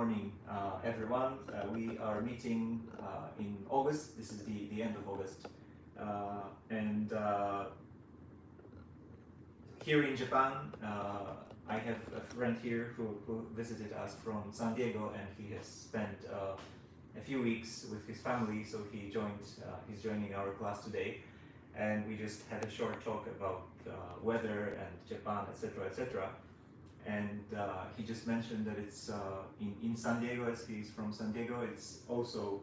morning, everyone. We are meeting in August. This is the end of August. And here in Japan, I have a friend here who visited us from San Diego, and he has spent a few weeks with his family, so he's joining our class today. And we just had a short talk about weather and Japan, etc., etc. And he just mentioned that it's in San Diego, as he's from San Diego, it's also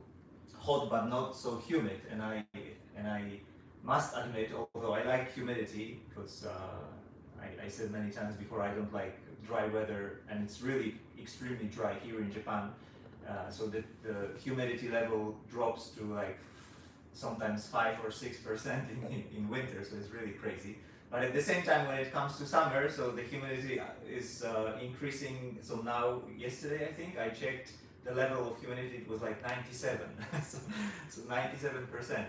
hot but not so humid. And I must admit, although I like humidity, because I said many times before I don't like dry weather, and it's really extremely dry here in Japan. So that the humidity level drops to like sometimes 5 or 6% in winter, so it's really crazy. But at the same time, when it comes to summer, so the humidity is increasing. So now, yesterday I think, I checked the level of humidity, it was like 97. so 97%,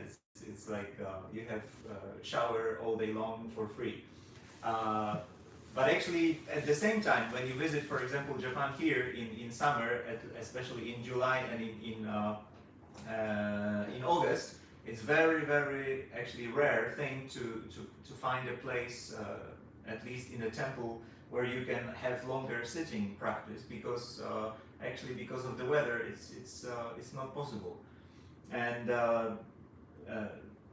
it's like you have shower all day long for free. But actually, at the same time, when you visit, for example, Japan here in summer, especially in July and in August, it's very, very actually rare thing to find a place, at least in a temple, where you can have longer sitting practice, because actually because of the weather, it's not possible. And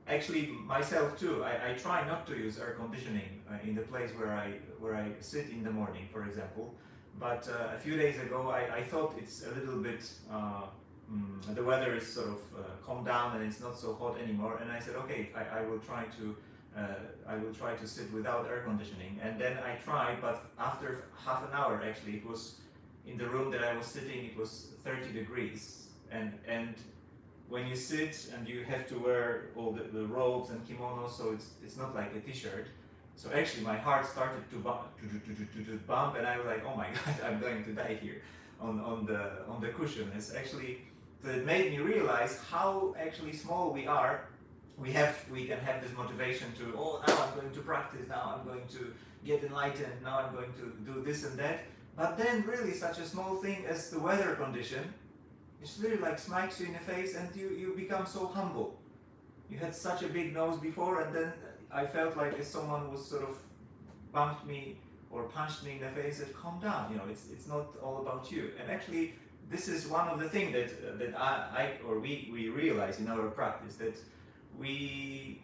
actually myself too, I try not to use air conditioning in the place where I sit in the morning, for example. But a few days ago, I thought it's a little bit. The weather is sort of calmed down and it's not so hot anymore, and I said, okay, I will try to sit without air conditioning. And then I tried, but after half an hour, actually, it was in the room that I was sitting, it was 30 degrees, and when you sit and you have to wear all the robes and kimonos, so it's not like a t-shirt. So actually my heart started to bump, and I was like, oh my god, I'm going to die here on the cushion. It's actually, it made me realize how actually small we are. We can have this motivation to, oh, now I'm going to practice, now I'm going to get enlightened, now I'm going to do this and that. But then really such a small thing as the weather condition, it's really like smacks you in the face, and you become so humble. You had such a big nose before, and then I felt like if someone was sort of bumped me or punched me in the face, that calm down, it's not all about you. And actually, this is one of the things that we realize in our practice, that we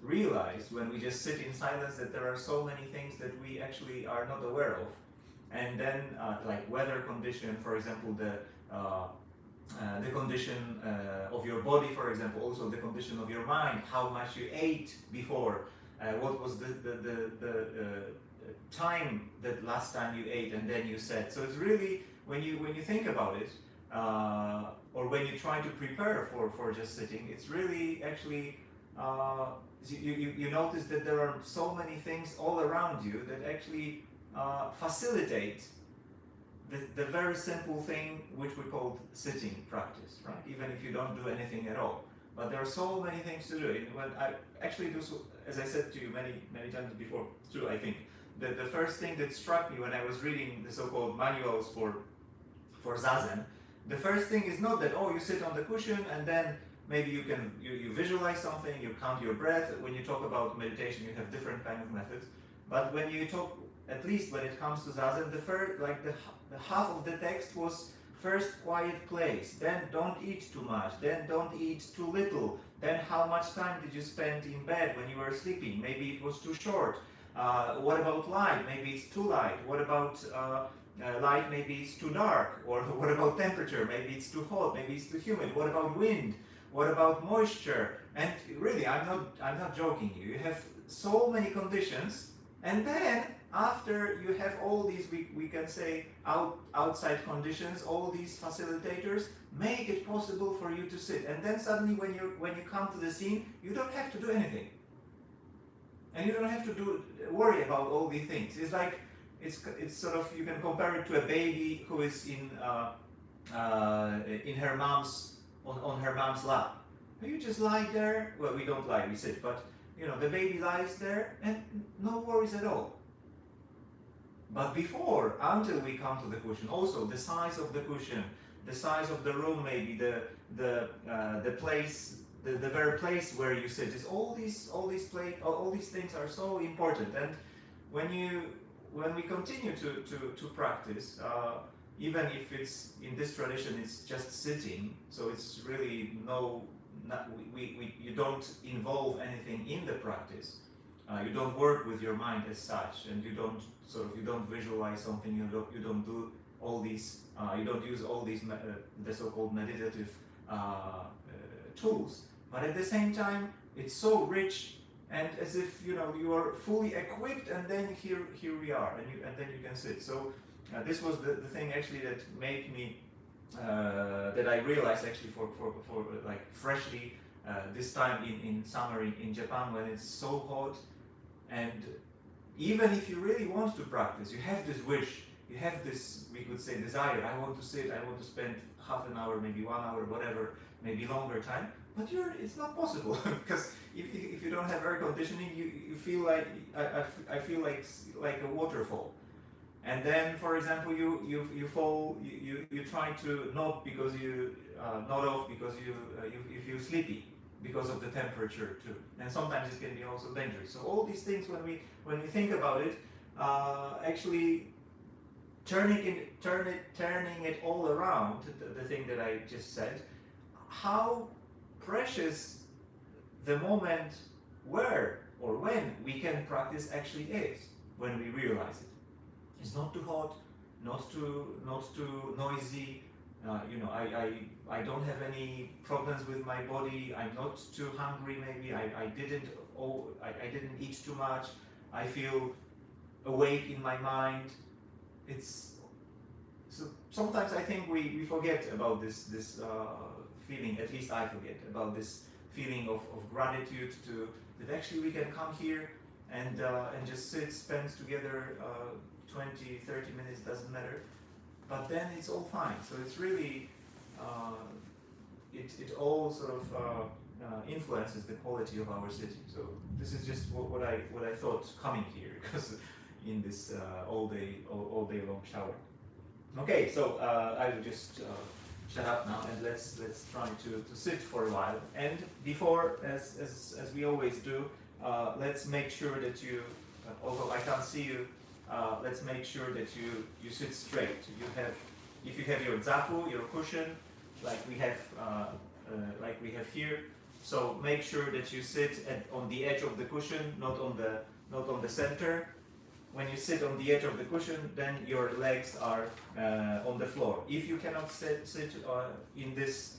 realize when we just sit in silence that there are so many things that we actually are not aware of. And then like weather condition, for example, the condition of your body, for example, also the condition of your mind, how much you ate before, what was the time that last time you ate and then you said. So it's really, when you think about it, or when you try to prepare for just sitting, it's really actually, you notice that there are so many things all around you that actually facilitate the very simple thing which we call sitting practice, right? Even if you don't do anything at all. But there are so many things to do. When I actually do, as I said to you many times before too, I think, the first thing that struck me when I was reading the so-called manuals for Zazen, the first thing is not that, oh, you sit on the cushion and then maybe you visualize something, you count your breath. When you talk about meditation, you have different kind of methods. But when you talk, at least when it comes to Zazen, the half of the text was first quiet place, then don't eat too much, then don't eat too little, then how much time did you spend in bed when you were sleeping? Maybe it was too short. What about light? Maybe it's too light. What about light? Maybe it's too dark. Or what about temperature? Maybe it's too hot. Maybe it's too humid. What about wind? What about moisture? And really, I'm not joking you. You have so many conditions, and then after you have all these, we can say outside conditions, all these facilitators make it possible for you to sit. And then suddenly, when you come to the scene, you don't have to do anything. And you don't have to worry about all these things. It's like, it's sort of, you can compare it to a baby who is in her mom's, on her mom's lap. You just lie there. Well, we don't lie, we sit, but the baby lies there and no worries at all. But before, until we come to the cushion, also the size of the cushion, the size of the room, maybe the place, the very place where you sit, is all these things are so important. And when we continue to practice, even if it's in this tradition, it's just sitting, so it's really you don't involve anything in the practice. You don't work with your mind as such, and you don't visualize something. You don't do all these. You don't use all these the so-called meditative tools. But at the same time, it's so rich, and as if you are fully equipped, and then here we are, and then you can sit. So this was the thing actually that made me that I realized actually for like freshly this time in summer in Japan, when it's so hot. And even if you really want to practice, you have this wish, you have this, we could say, desire. I want to sit, I want to spend half an hour, maybe 1 hour, whatever, maybe longer time. But it's not possible because if you don't have air conditioning, you feel like I feel like a waterfall. And then, for example, you fall, you try to nod because nod off because you feel sleepy, because of the temperature too, and sometimes it can be also dangerous. So all these things, when we think about it, actually turning it all around, the thing that I just said, how precious the moment where or when we can practice actually is, when we realize it. It's not too hot, not too noisy. I don't have any problems with my body. I'm not too hungry. Maybe I didn't eat too much. I feel awake in my mind. So sometimes I think we forget about this feeling. At least I forget about this feeling of gratitude that actually we can come here and just spend together 20, 30 minutes, doesn't matter. But then it's all fine. So it's really, it all sort of influences the quality of our sitting. So this is just what I thought coming here, because in this all day long shower. Okay, so I will just shut up now, and let's try to sit for a while. And before, as we always do, let's make sure that you, although I can't see you, let's make sure that you sit straight. If you have your zafu, your cushion, like we have here, so make sure that you sit on the edge of the cushion, not on the center. When you sit on the edge of the cushion, then your legs are on the floor. If you cannot sit in this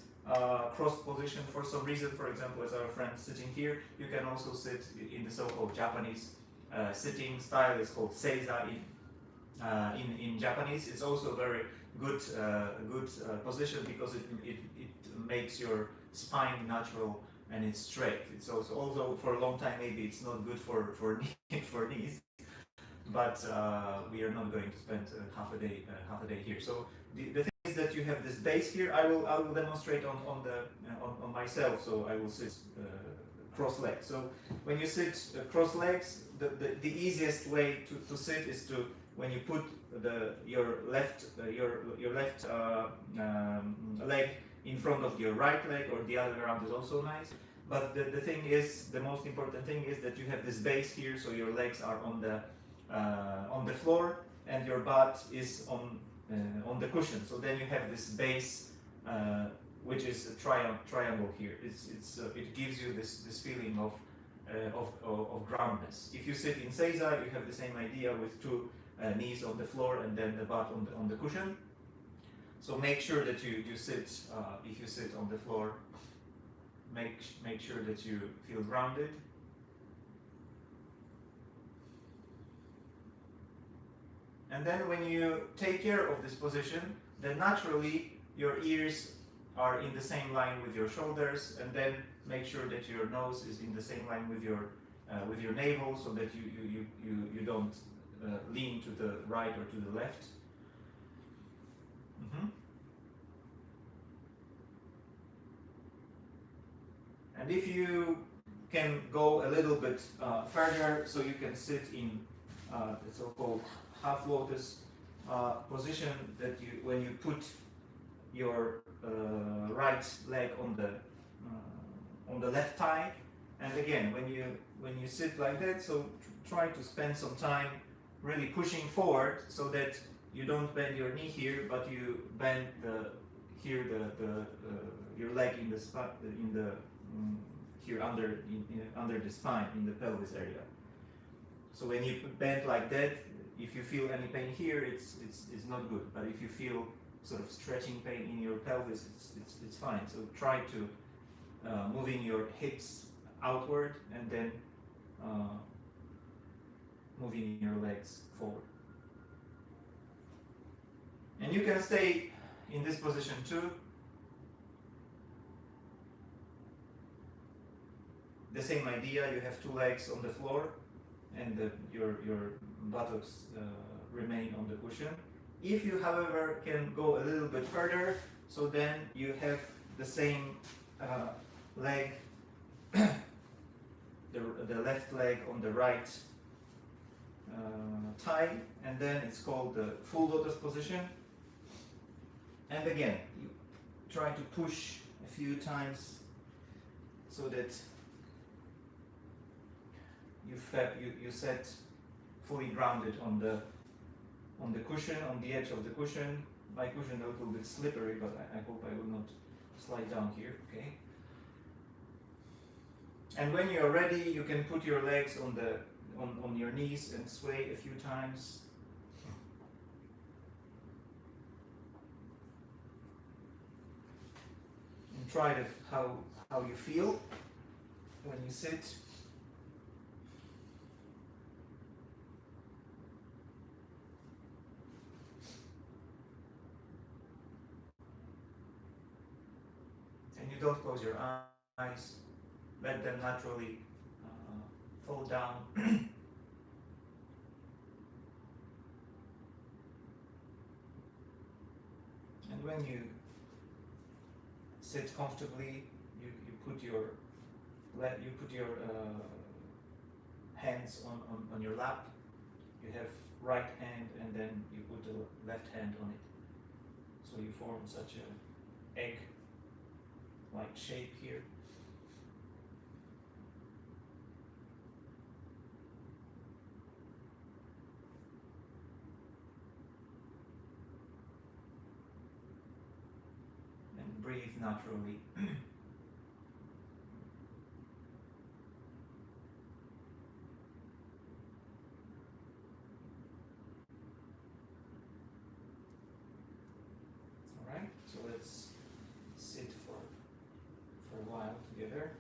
crossed position for some reason, for example, as our friend sitting here, you can also sit in the so-called Japanese sitting style. It's called seiza in Japanese. It's also a very good position because it makes your spine natural and it's straight. It's also, although for a long time maybe it's not good for knees, but we are not going to spend half a day here. So the thing is that you have this base here. I will demonstrate on myself. So I will sit cross legs. So when you sit cross legs, the easiest way to sit is to, when you put your left leg in front of your right leg, or the other way around is also nice. But the thing is, the most important thing is that you have this base here, so your legs are on the floor and your butt is on the cushion. So then you have this base, which is a triangle here. It gives you this feeling of groundness. If you sit in seiza, you have the same idea with two knees on the floor and then the butt on the cushion. So make sure that you sit. If you sit on the floor, make sure that you feel grounded. And then when you take care of this position, then naturally your ears are in the same line with your shoulders, and then make sure that your nose is in the same line with your navel, so that you don't lean to the right or to the left. And if you can go a little bit further, so you can sit in the so-called half lotus position that you, when you put your right leg on the left thigh, and again when you sit like that, so try to spend some time really pushing forward so that you don't bend your knee here, but you bend your leg in the spot in the here under the spine in the pelvis area. So when you bend like that, if you feel any pain here, it's not good. But if you feel sort of stretching pain in your pelvis, it's fine. So try to moving your hips outward and then moving your legs forward. And you can stay in this position too. The same idea, you have two legs on the floor and your buttocks remain on the cushion. If you, however, can go a little bit further, so then you have the same leg, the left leg on the right thigh, and then it's called the full lotus position. And again, you try to push a few times so that you set fully grounded on the cushion, on the edge of the cushion. My cushion a little bit slippery, but I hope I will not slide down here. Okay. And when you are ready, you can put your legs on your knees and sway a few times. And try to how you feel when you sit. And you don't close your eyes. Let them naturally fall down. And when you sit comfortably, you put your hands on your lap. You have right hand and then you put the left hand on it. So you form such a egg-like shape here. And breathe naturally. Alright, so let's sit for a while together.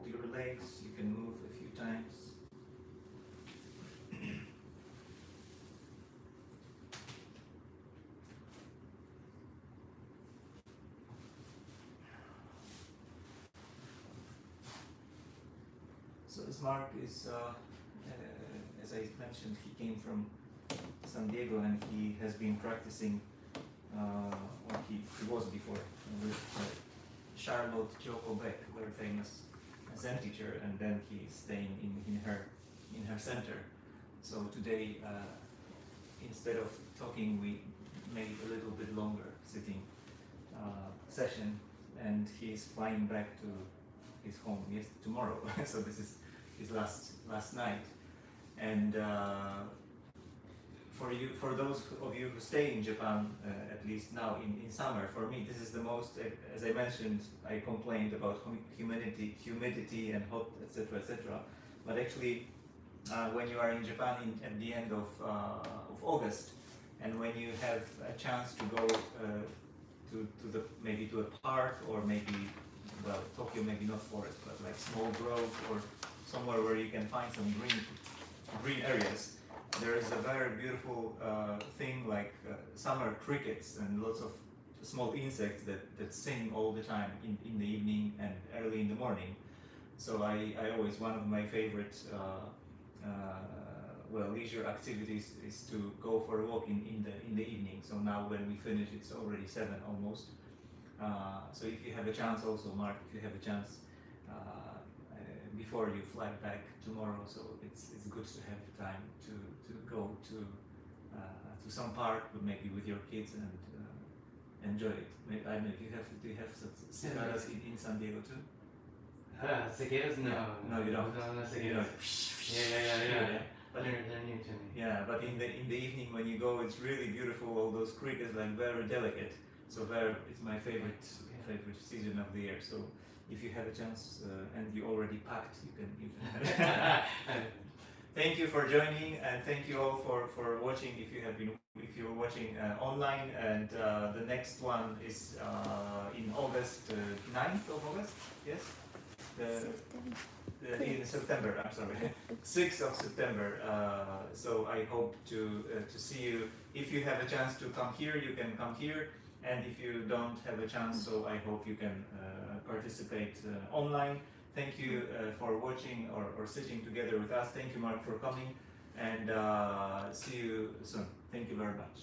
hold your legs, you can move a few times. So this Mark is, as I mentioned, he came from San Diego and he has been practicing, or he was before, with Charlotte Joko Beck, very famous Zen teacher, and then he's staying in her center. So today, instead of talking, we made a little bit longer sitting session, and he's flying back to his home tomorrow. So this is his last night, and for those of you who stay in Japan, at least now in summer, for me this is the most, as I mentioned, I complained about humidity and hot, etc. But actually, when you are in Japan at the end of August, and when you have a chance to go maybe to a park, or maybe, well, Tokyo maybe not forest, but like small grove or somewhere where you can find some green areas, there is a very beautiful thing like summer crickets and lots of small insects that sing all the time in the evening and early in the morning. So I always, one of my favorite leisure activities is to go for a walk in the evening. So now when we finish, it's already 7 almost. So if you have a chance also, Mark, if you have a chance before you fly back tomorrow, so it's good to have time to go to some park, but maybe with your kids, and enjoy it. Maybe, I don't know if do you have cicadas in San Diego too? Cicadas? No. No, you don't. No, You know, cicadas. Yeah. But They're new to me. yeah, but in the evening when you go, it's really beautiful. All those crickets, like very delicate. So it's my favorite season of the year. So if you have a chance and you already packed, you can. Thank you for joining, and thank you all for watching. If you're watching online, and the next one is in August, 9th of August. Yes. In September, I'm sorry, 6th of September. So I hope to see you. If you have a chance to come here, you can come here. And if you don't have a chance, so I hope you can participate online. Thank you for watching or sitting together with us. Thank you, Mark, for coming. And see you soon. Thank you very much.